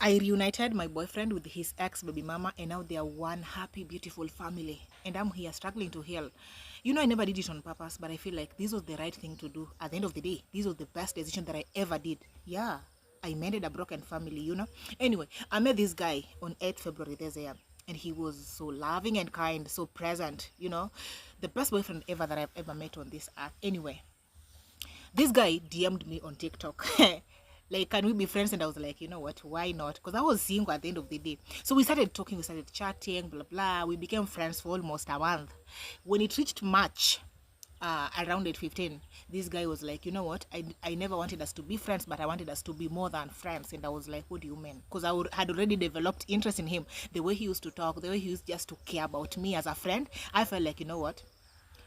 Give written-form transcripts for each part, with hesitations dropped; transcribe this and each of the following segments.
I reunited my boyfriend with his ex baby mama, and now they are one happy, beautiful family. And I'm here struggling to heal. You know, I never did it on purpose, but I feel like this was the right thing to do. At the end of the day, this was the best decision that I ever did. Yeah, I mended a broken family, you know. Anyway, I met this guy on 8th February this year, and he was so loving and kind, so present, you know. The best boyfriend ever that I've ever met on this earth. Anyway, this guy DM'd me on TikTok. Like, can we be friends? And I was like, you know what, why not? Because I was single at the end of the day. So we started talking, we started chatting, blah blah. We became friends for almost a month. When it reached March, around 8:15, this guy was like, you know what, I never wanted us to be friends, but I wanted us to be more than friends. And I was like, what do you mean? Because had already developed interest in him. The way he used to talk, the way he used just to care about me as a friend, I felt like, you know what,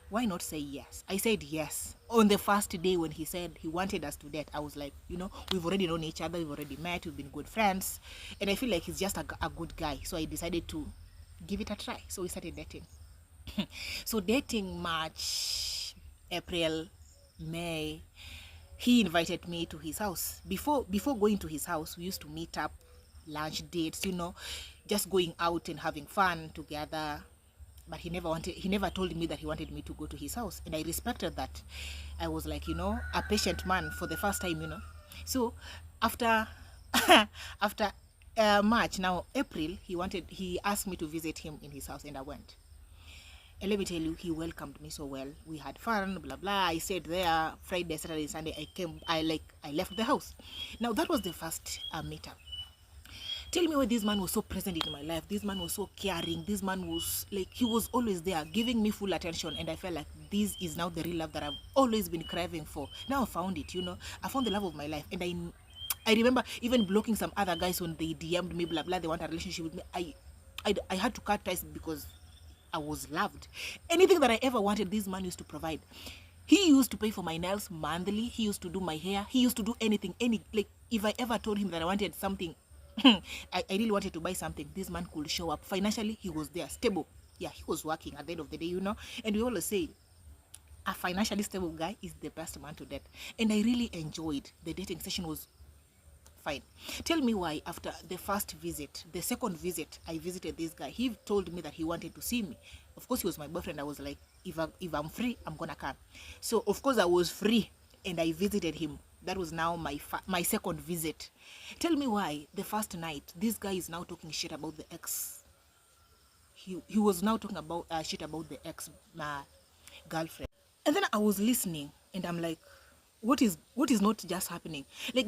why not say yes? I said yes. On the first day when he said he wanted us to date, I was like, you know, we've already known each other, we've already met, we've been good friends, and I feel like he's just a good guy. So I decided to give it a try. So we started dating. So dating March, April, May, he invited me to his house. Before going to his house, we used to meet up, lunch dates, you know, just going out and having fun together. But he never told me that he wanted me to go to his house, and I respected that. I was like, you know, a patient man for the first time, you know. So after after March, now April, he asked me to visit him in his house, and I went. And let me tell you, he welcomed me so well. We had fun, blah blah. I stayed there Friday, Saturday, Sunday. I left the house. Now that was the first meetup. Tell me why this man was so present in my life. This man was so caring. This man was like, he was always there, giving me full attention. And I felt like this is now the real love that I've always been craving for. Now I found it, you know. I found the love of my life. And I remember even blocking some other guys when they DM'd me, blah, blah, they want a relationship with me. I had to cut ties because I was loved. Anything that I ever wanted, this man used to provide. He used to pay for my nails monthly. He used to do my hair. He used to do anything. Like, if I ever told him that I wanted something, I really wanted to buy something, this man could show up. Financially, he was there, stable. Yeah, he was working at the end of the day, you know. And we always say, a financially stable guy is the best man to date. And I really enjoyed the dating session. Was fine. Tell me why after the first visit, the second visit, I visited this guy. He told me that he wanted to see me. Of course, he was my boyfriend. I was like, if I'm free, I'm gonna come. So of course I was free, and I visited him. That was now my second visit. Tell me why the first night this guy is now talking shit about the ex. He was now talking about shit about the ex girlfriend. And then I was listening, and I'm like, what is not just happening? Like,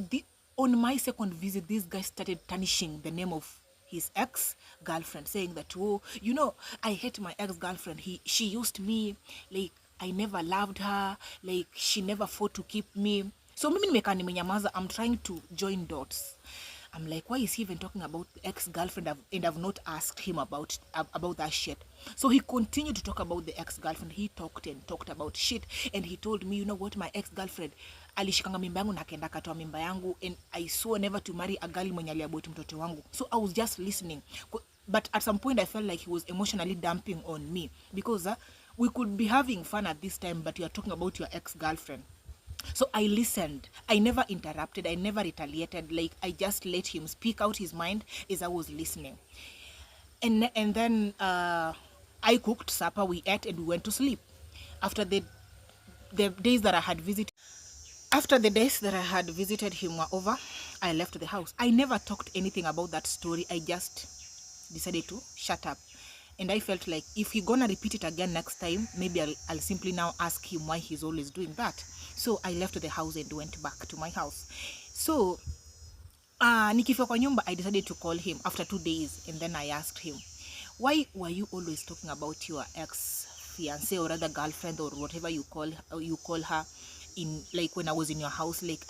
on my second visit, this guy started tarnishing the name of his ex-girlfriend, saying that, oh, you know, I hate my ex-girlfriend. She used me, like, I never loved her, like, she never fought to keep me. So mimi nimekaa nimenyamaza, I'm trying to join dots. I'm like, why is he even talking about the ex-girlfriend? And I've not asked him about that shit. So he continued to talk about the ex-girlfriend. He talked and talked about shit. And he told me, you know what, my ex-girlfriend alishikanga mimba yangu na akaenda akatoa mimba yangu, and I swore never to marry a girl mwenye aliabort mtoto wangu. So I was just listening. But at some point I felt like he was emotionally dumping on me, because we could be having fun at this time, but you are talking about your ex-girlfriend. So I listened. I never interrupted. I never retaliated. Like, I just let him speak out his mind as I was listening. And then I cooked supper. We ate and we went to sleep. After the days that I had visited, him were over, I left the house. I never talked anything about that story. I just decided to shut up. And I felt like if he's gonna repeat it again next time, maybe I'll simply now ask him why he's always doing that. So I left the house and went back to my house. So nikifika kwa nyumba, I decided to call him after 2 days, and then I asked him, why were you always talking about your ex-fiancé or other girlfriend or whatever you call her, in, like, when I was in your house? Like,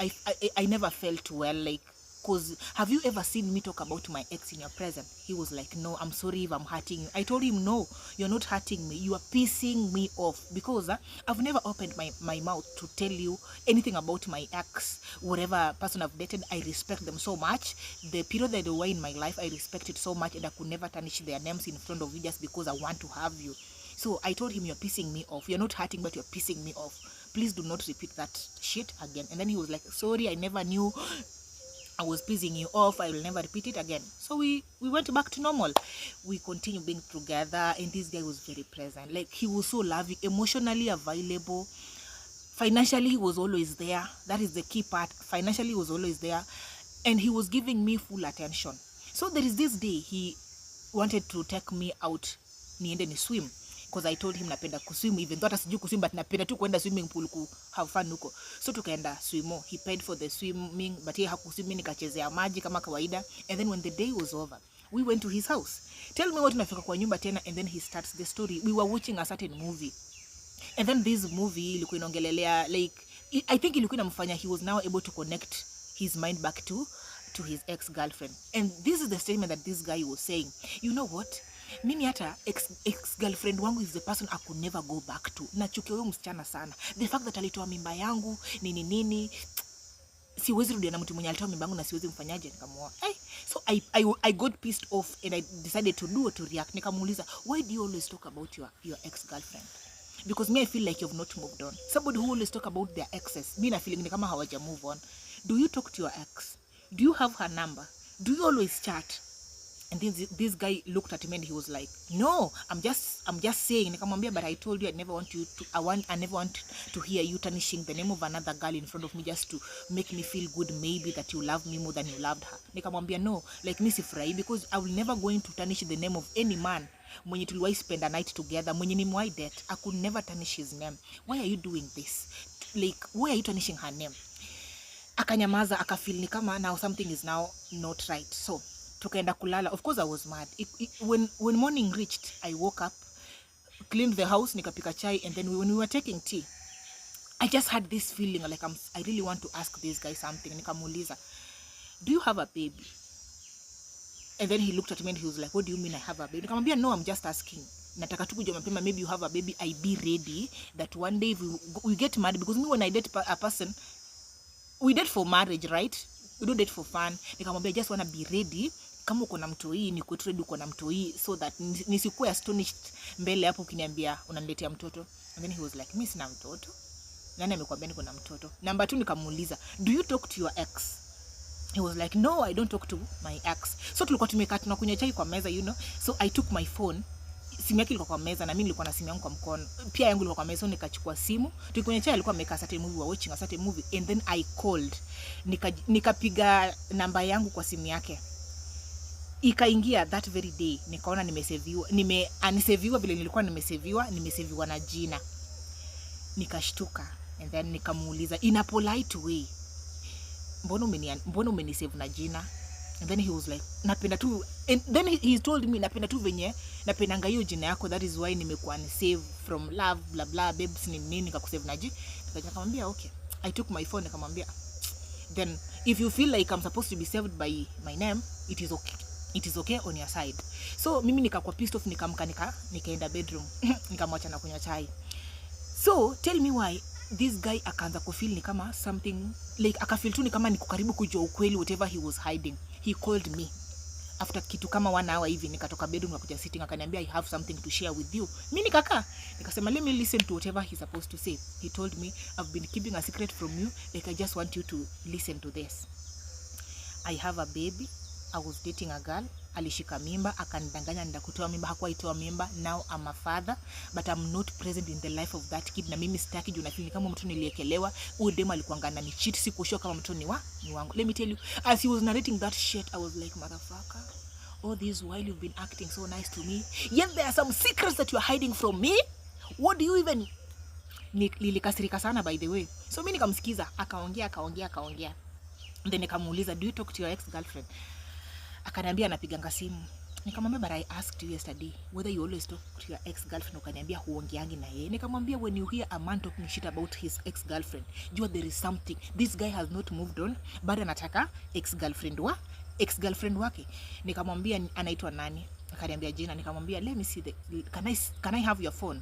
I never felt well, like, because have you ever seen me talk about my ex in your presence? He was like, no, I'm sorry if I'm hurting you. I told him, no, you're not hurting me. You are pissing me off, because I've never opened my mouth to tell you anything about my ex. Whatever person I've dated, I respect them so much. The period that they were in my life, I respect it so much, and I could never tarnish their names in front of you just because I want to have you. So I told him, you're pissing me off. You're not hurting, but you're pissing me off. Please do not repeat that shit again. And then he was like, sorry, I never knew I was pissing you off. I will never repeat it again. So we went back to normal. We continued being together, and this guy was very present. Like, he was so loving, emotionally available. Financially, he was always there. That is the key part. Financially, he was always there, and he was giving me full attention. So there is this day he wanted to take me out, niende ni swim, because I told him napenda kuswim, even though hata sijui kuswim, but napenda tu kwenda swimming pool ku have fun huko. So tukaenda swimo. He paid for the swimming, but yeye hakuswim, nikachezea maji kama kawaida. And then when the day was over, we went to his house. Tell me what, tunafika kwa nyumba tena, and then he starts the story. We were watching a certain movie, and then this movie ilikuwa inaongelelea, like, I think ilikuwa inamfanya he was now able to connect his mind back to his ex-girlfriend. And this is the statement that this guy was saying. You know what? Mimi hata ex-girlfriend wangu is the person I could never go back to. Nachukia huyo msichana sana. The fact that alitoa mimba yangu, nini, siwezi rudia na mtu mwenye alitoa mimba yangu na siwezi mfanyaje, nikamuoa. So I got pissed off, and I decided to do or to react. Nikamuuliza, why do you always talk about your ex-girlfriend? Because me, I feel like you've not moved on. Somebody who always talk about their exes, me na feeling ni kama hawaja move on. Do you talk to your ex? Do you have her number? Do you always chat? And this guy looked at me and he was like, no, I'm just saying. Nikamwambia, but I told you I never want to hear you tarnishing the name of another girl in front of me just to make me feel good, maybe that you love me more than you loved her. Nikamwambia, no, like me sifurahi, because I will never going to tarnish the name of any man mwenye tuliwahi spend a night together, mwenye nimwahi date. I could never tarnish his name. Why are you doing this? Like, why are you tarnishing her name? Akanyamaza, akafeel ni kama now something is now not right. So tukaenda kulala. Of course I was mad. When morning reached, I woke up, cleaned the house, nikapika chai, and then when we were taking tea, I just had this feeling like I really want to ask this guy something. Nikamuuliza, do you have a baby? And then he looked at me and he was like, what do you mean I have a baby? Nikamwambia, no, I'm just asking. Nataka tu kujua mapema, maybe you have a baby. I be ready that one day if we get married, because me when I date a person, we date for marriage, right? We don't date for fun. Nikamwambia, I just want to be ready. Kama uko na mtoi, niko ready uko na mtoi, so that nisikuwe astonished mbele hapo ukiniambia unaniletea mtoto. And then he was like, mimi sina mtoto. Nani amekwambia niko na mtoto? Number 2, nikamuuliza, do you talk to your ex? He was like, no, I don't talk to my ex. So tulikuwa tumekaa tunakunywa chai kwa meza, you know. So I took my phone. Simu yake ilikuwa kwa meza na mimi nilikuwa na simu yangu kwa mkono. Pia yangu ilikuwa kwa meza, nikachukua simu. Tulikunywa chai, alikuwa amekaa certain movie, we watching a certain movie, and then I called. Nikapiga namba yangu kwa simu yake. Ikaingia that very day. Nikaona nimeseviwa. Aniseviwa vile nilikuwa nimeseviwa na jina. Nikashtuka, and then nikamuuliza in a polite way, mbona umenisave na jina? And then he was like, napenda tu. And then he told me, napenda tu venye napendanga hiyo jina yako, that is why nimekuwa ni save from love blah blah babes nini nikakusave na jina. Nikamwambia okay. I took my phone, nikamwambia, then if you feel like I'm supposed to be saved by my name, it is okay on your side. So mimi nikakuwa pissed off, nikaenda bedroom nikamwacha na kunywa chai. So tell me why this guy akaanza kufeel ni kama something, like akafeel tu ni kama niko karibu kujua ukweli, whatever he was hiding. He called me after kitu kama 1 hour hivi, nikatoka bedroom na kuja sitting, akaniambia I have something to share with you. Mimi nikakaa nikasema let me listen to whatever he's supposed to say. He told me, I've been keeping a secret from you, like I just want you to listen to this. I have a baby. I was dating a girl, alishika mimba, akanidanganya nenda kutoa mimba, hakuwa itoa mimba. Now I'm a father, but I'm not present in the life of that kid. Na mimi sitaki juu nafili kama mtu niliekelewa. Huyo demu alikuwa ngana ni cheat, sikushoka kama mtu ni wangu. Let me tell you, as he was narrating that shit, I was like, motherfucker, all this while you've been acting so nice to me, yet there are some secrets that you are hiding from me. What do you even... Nilikasirika sana, by the way. So mimi nikamsikiza, akaongea. Then nikamuuliza, do you talk to your ex-girlfriend? Akaniambia anapiganga simu. Nikamwambia, but I asked you yesterday whether you always talk to your ex-girlfriend. Ukaniambia huongeangi na yeye. Nikamwambia, when you hear a man talking shit about his ex-girlfriend, jua there is something. This guy has not moved on, bado anataka ex-girlfriend wake. Nikamwambia anaitwa nani? Akaniambia jina. Nikamwambia, let me see can I have your phone?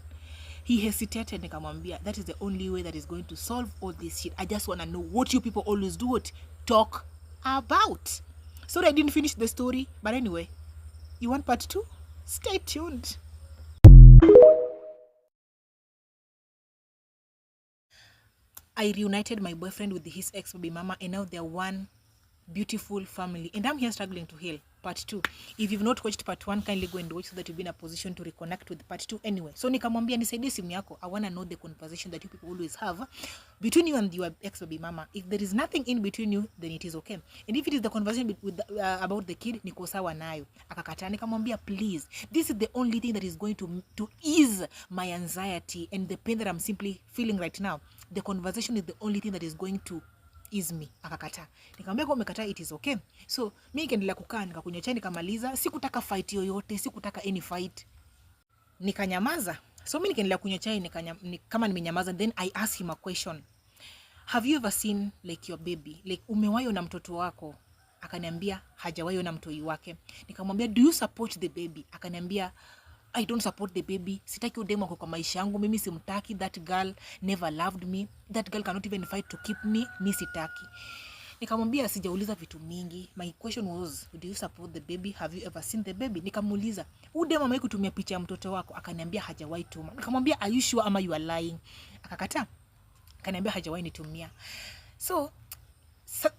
He hesitated. Nikamwambia, that is the only way that is going to solve all this shit. I just want to know what you people always do, talk about. Sorry I didn't finish the story, but anyway, you want part 2? Stay tuned. I reunited my boyfriend with his ex-baby mama, and now they're one beautiful family, and I'm here struggling to heal. Part 2. If you've not watched part 1, kindly go and watch so that you'll be in a position to reconnect with part 2 anyway. So nikamwambia nisaidie simu yako. I want to know the conversation that you people always have between you and your ex-baby mama. If there is nothing in between you, then it is okay. And if it is the conversation with about the kid, niko sawa nayo. Akakataa. Nikamwambia please, this is the only thing that is going to ease my anxiety and the pain that I'm simply feeling right now. The conversation is the only thing that is going to is me. Akakataa. Nikamwambia kwa umekataa, it is okay. So mimi nikaendelea kukaa, nikakunywa chai, nikamaliza. Sikutaka fight yoyote, sikutaka any fight. Nikanyamaza. So mimi nikaendelea kunywa chai, kama nimenyamaza, then I asked him a question. Have you ever seen like your baby? Like umewahi na mtoto wako? Akaniambia hajawahi na mtoi wake. Nikamwambia do you support the baby? Akaniambia I don't support the baby. Sitaki udemo kwa maisha yangu. Mimi simtaki. That girl never loved me. That girl cannot even fight to keep me. Mimi sitaki. Nikamwambia sijauliza vitu mingi. My question was, do you support the baby? Have you ever seen the baby? Nikamuuliza, udemo mama kutumia picha ya mtoto wako? Akaniambia hajawahi tuma. Nikamwambia are you sure ama you are lying? Akakataa. Akaniambia hajawahi nitumia. So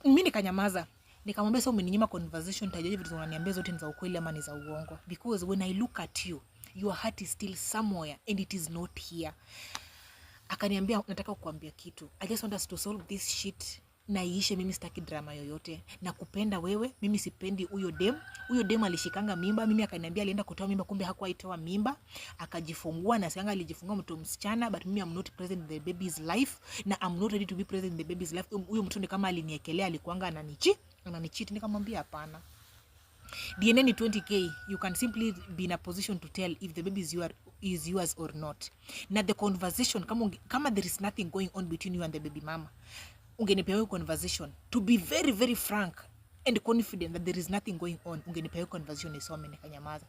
mimi nikanyamaza. Nikamwambia so umeninyima conversation, tajaje vitu unaniambia zote ni za ukweli ama ni za uongo? Because when I look at you, your heart is still somewhere and it is not here. Akaniambia nataka kukuambia kitu. I just want us to solve this shit. Na iishe, mimi sitaki drama yoyote. Na kupenda wewe, mimi sipendi huyo dem. Huyo dem alishikanga mimba, mimi akaniambia alienda kutoa mimba, kumbe hakuwa itoa mimba. Akajifungua na sianga alijifungua mtoto msichana, but mimi I'm not present in the baby's life na I'm not ready to be present in the baby's life. Huyo mtoto ni kama aliniekelea, alikuanga ananicheat. Nikamwambia hapana. DNA ni 20k. You can simply be in a position to tell if the baby is yours or not. Na the conversation, kama there is nothing going on between you and the baby mama, ungenipea hiyo conversation to be very very frank and confident that there is nothing going on. Ungenipea hiyo conversation nisome. Nikanyamaza.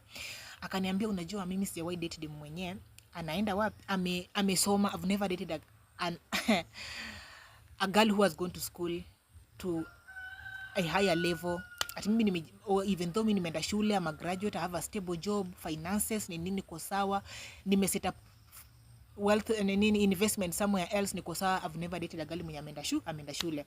Akaniambia unajua mimi sijawahi date dem mwenyewe. Anaenda wapi? Amesoma. I've never dated a girl who has gone to school to a higher level. Ati mimi even though mimi nimeenda shule, I'm a graduate, I have a stable job, finances ni nini niko sawa, nime set up wealth and nini investment somewhere else niko sawa. I've never dated a girl mwenye ameenda shule.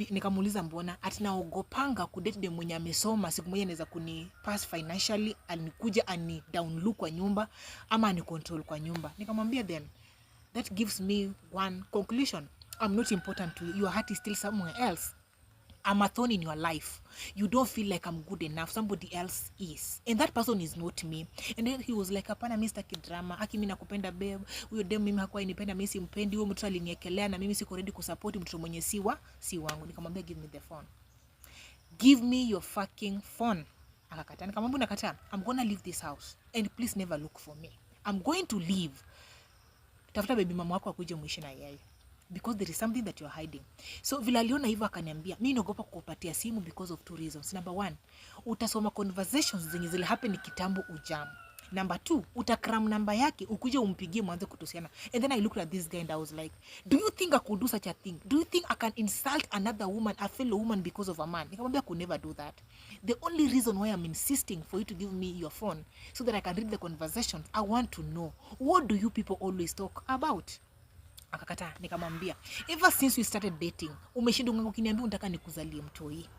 Nikamuuliza mbona? Ati naogopanga kudate dem mwenye amesoma, siku moja anaweza kuni pass financially, anikuja ani down look kwa nyumba ama ani control kwa nyumba. Nikamwambia then that gives me one conclusion. I'm not important to you. Your heart is still somewhere else. I'm a thorn in your life. You don't feel like I'm good enough. Somebody else is. And that person is not me. And then he was like, hapana mimi sitaki drama. Aki mimi nakupenda babe. Huyo dem mimi hakuwa inipenda, mimi simpendi. Huyo mtu aliniekelea na mimi siko ready kusupport mtu mwenye si wangu. Nikamwambia give me the phone. Give me your fucking phone. Akakataa. Nikamwambia unakataa? I'm gonna leave this house. And please never look for me. I'm going to leave. Tafuta baby mama wako akuje muishi na yeye. Because there is something that you're hiding. So vile aliona hivyo akaniambia, mimi naogopa kukupatia simu because of 2 reasons. Number 1, utasoma conversations zenye zile happen kitambo ujamu. Number 2, utakram namba yake, ukuje umpigie mwanze kutusiana. And then I looked at this guy and I was like, do you think I could do such a thing? Do you think I can insult another woman, a fellow woman because of a man? Nikamwambia I could never do that. The only reason why I'm insisting for you to give me your phone so that I can read the conversations, I want to know, what do you people always talk about? Akakataa. Nikamwambia ever since we started dating umeshinda ukiniambia unataka nikuzalie mtoi.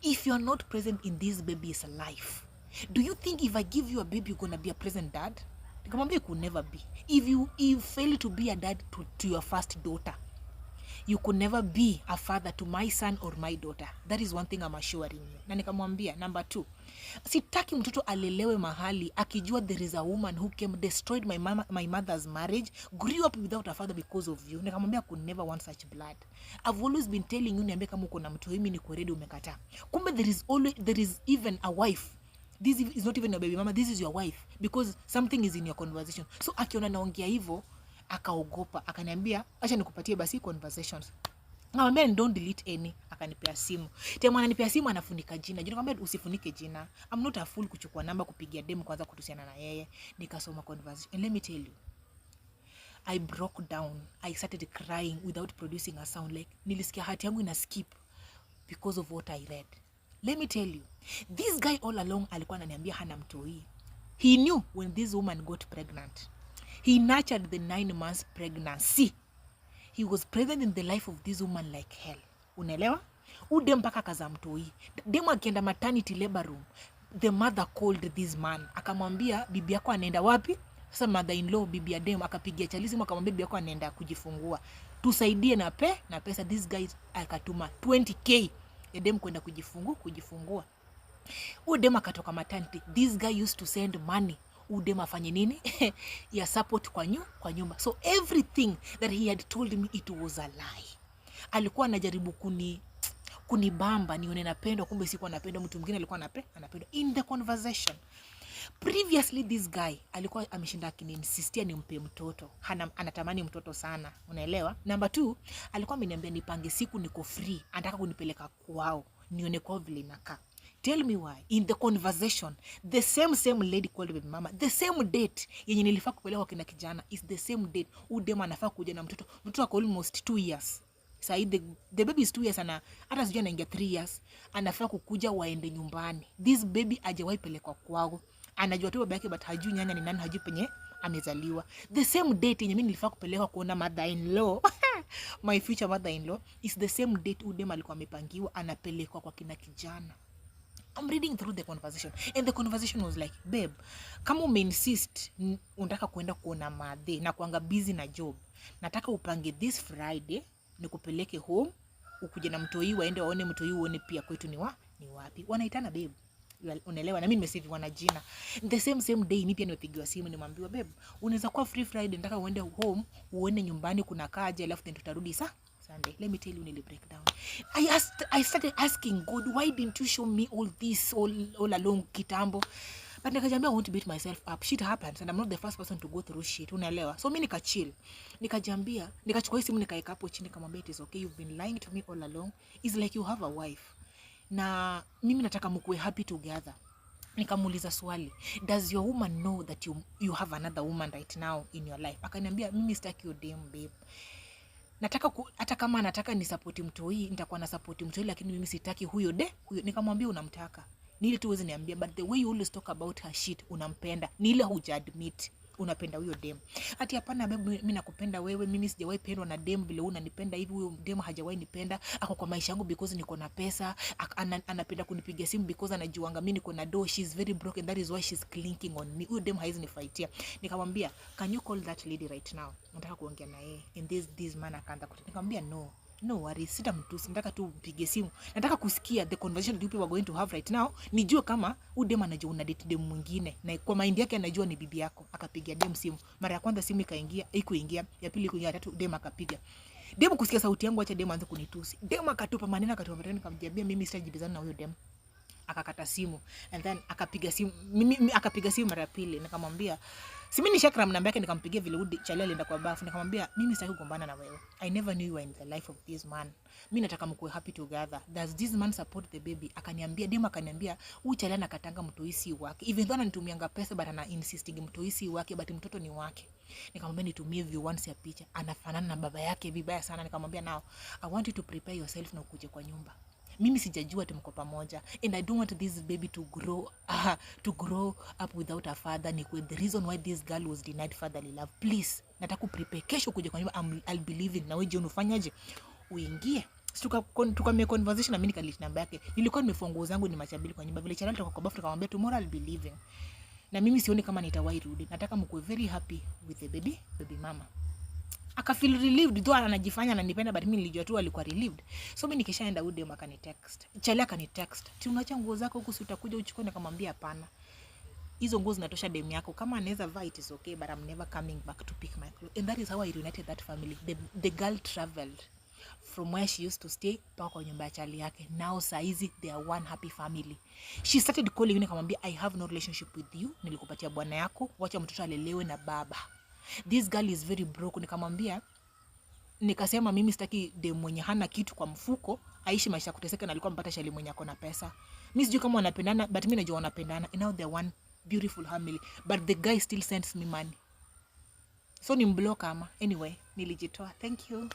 If you're not present in this baby's life, do you think if I give you a baby you're gonna be a present dad? Nikamwambia could never be. If you fail to be a dad to your first daughter, you could never be a father to my son or my daughter. That is one thing I'm assuring you. Na nikamwambia number 2, sitaki mtoto alelewe mahali akijua there is a woman who came destroyed my mother's marriage, grew up without a father because of you. Nikamwambia could never want such blood. I've always been telling you niambie kama uko na mtu mimi niko ready, umekataa. Kumbe there is even a wife. This is not even a baby mama, this is your wife because something is in your conversation. So akiona naongea hivyo akaogopa, akaniambia acha nikupatie basi conversations. Nikamwambia don't delete any. Akanipea simu. Tena ananipea simu anafunika jina. Nikamwambia usifunike jina. I'm not a fool kuchukua namba kupigia demu kwanza kutusiana na yeye. Nikasoma conversation. And let me tell you, I broke down. I started crying without producing a sound. Like nilisikia hati yangu ina skip because of what I read. Let me tell you, this guy all along alikuwa ananiambia hana mtoi. He knew when this woman got pregnant. He nurtured the 9 months pregnancy. He was present in the life of this woman like hell. Unaelewa? Udem mpaka kaza mtoi. Demu akienda maternity labor room, the mother called this man. Akamwambia bibi yako anaenda wapi? Sasa mother-in-law bibi ya demu akapigia chalisi akamwambia bibi yako anaenda kujifungua. Tusaidie na pesa. This guy akatuma 20k ya demu kwenda kujifungua. Udem akatoka maternity. This guy used to send money. Udem afanye nini? Ya support kwa nyumba. So everything that he had told me, it was a lie. Alikuwa anajaribu kunibamba nione napendwa, kumbe sikuwa napendwa. Mtu mwingine alikuwa anapendwa in the conversation. Previously this guy alikuwa ameshinda akiniinsistia nimpe mtoto. Anatamani mtoto sana, unaelewa? Number 2, alikuwa ameniambia nipange siku niko free, anataka kunipeleka kwao nione kwa vile inakaa. Tell me why. In the conversation, the same lady called baby mama. The same date yenye nilifaa kupeleka kina kijana is the same date. Udema anafaa kuja na mtoto ako almost 2 years. Sai the baby is 2 years, hata sijui anaingia 3 years. Anafaa kukuja waende nyumbani. This baby hajawahi pelekwa kwao. Anajua tu baba yake but hajui nyanya ni nani, hajui penye amezaliwa. The same date yenye mimi nilifaa kupeleka kuona mother-in-law my future mother-in-law is the same date Udema alikuwa amepangiwa anapelekwa kwa kina kijana. I'm reading through the conversation and the conversation was like, babe, kama umeinsist unataka kuenda kuona madhe na kuanga busy na job, nataka upange this Friday nikupeleke home, ukuje na mtoi waende waone mtoi, uone pia kwetu ni wapi. Wanaitana babe, unaelewa? Na mimi nimesave wana jina. The same day mimi pia nimepigiwa simu nimwambiwa, babe, unaweza kuwa free Friday, nataka uende home uone nyumbani kuna kaje, alafu then tutarudi Sunday. Let me tell you, nearly break down. I started asking God, why didn't you show me all this all along kitambo? But nikajambia I want to beat myself up. Shit happens and I'm not the first person to go through shit. Unaelewa? So mimi nikachill. Nikajambia, nikachukua simu nikaeka hapo chini nikamwambia it is okay, you've been lying to me all along. It's like you have a wife. Na mimi nataka mkuwe happy together. Nikamuuliza swali, does your woman know that you have another woman right now in your life? Akaniambia, mimi sitaki your damn babe. Nataka hata kama anataka ni support mtoi, nitakuwa na support mtoi, lakini mimi sitaki huyo. Nikamwambia unamtaka. Ni ile tu uweze niambia, but the way you always talk about her shit, unampenda. Ni ile huja admit unapenda huyo dem. Ati hapana babe, mimi nakupenda wewe, mimi sijawahi pendwa na dem vile unanipenda hivi. Huyo dem hajawahi nipenda. Ako kwa maisha yangu because niko na pesa. Anapenda kunipigia simu because anajuanga mimi niko na dough. She's very broken, that is why she's clinking on me. Huyo dem haizi nifightia. Nikamwambia, can you call that lady right now? Nataka kuongea na yeye. And this man akaanza kutia. Nikamwambia no worries, sitamtusi, nataka tu mpige simu. Nataka kusikia the conversation that you people are going to have right now. Nijue kama udem anajua una date dem mwingine na kwa mind yake anajua ni bibi yako. Akapigia dem simu. Mara ya kwanza simu ikaingia, haikuingia. Ya pili kuingia, ya tatu dem akapiga. Dem kusikia sauti yangu, acha dem aanze kunitusi. Dem akatupa maneno, nikamwambia mimi sitajibizana na huyo dem. Akakata simu and then akapiga simu. Mimi akapiga simu mara ya pili, nikamwambia mimi ni Shakram namba yake, nikampigia vile Udi Chali alienda kwa bafu. Nikamwambia mimi sitaki kugombana na wewe. I never knew you were in the life of this man. Mimi nataka mkuwe happy together. Does this man support the baby? Akaniambia, demu akaniambia, huyu Chali anakatanga mtoisi wake. Even though ananitumianga pesa but ana insisting mtoisi wake, but mtoto ni wake. Nikamwambia nitumie view once ya picha. Anafanana na baba yake vibaya sana. Nikamwambia now, I want you to prepare yourself na ukuje kwa nyumba. Mimi sijajua tuko pamoja and I don't want this baby to grow up without a father. Ni the reason why this girl was denied fatherly love. Please, nataka prepare kesho kuja kwa nyumba. I'll be leaving. Na wewe je, unafanyaje? Uingie. Tukamea conversation na mimi nikaleta namba yake. Nilikuwa nimefungua zangu ni machabili kwa nyumba. Vile Charlotte kwa bafu nikamwambia tomorrow I'll be leaving. Na mimi sioni kama nitawahi rudi. Nataka mkuwe very happy with the baby mama. Akafeel relieved, though anajifanya ananipenda, but mimi nilijua tu alikuwa relieved. So mimi nikishaenda Udem akanitext. Chali akanitext. Ti unaacha nguo zako huku, si utakuja uchukue? Nikamwambia hapana. Hizo nguo zinatosha dem yako. Kama anaweza vaa it is okay, but I'm never coming back to pick my clothes. And that is how I reunited that family. The girl traveled from where she used to stay mpaka kwa nyumba ya chali yake. Now saizi they are one happy family. She started calling me, nikamwambia I have no relationship with you. Nilikupatia bwana yako, wacha mtoto alelewe na baba. This girl is very broke. Nikamwambia, nikasema mimi sitaki dem mwenye hana kitu kwa mfuko aishi maisha kuteseka, na alikuwa mpata shali mwenye ako na pesa. Mimi sijui kama wanapendana, but mimi najua wanapendana. And now they're one beautiful family, but the guy still sends me money. So ni mblock ama. Anyway, nilijitoa. Thank you.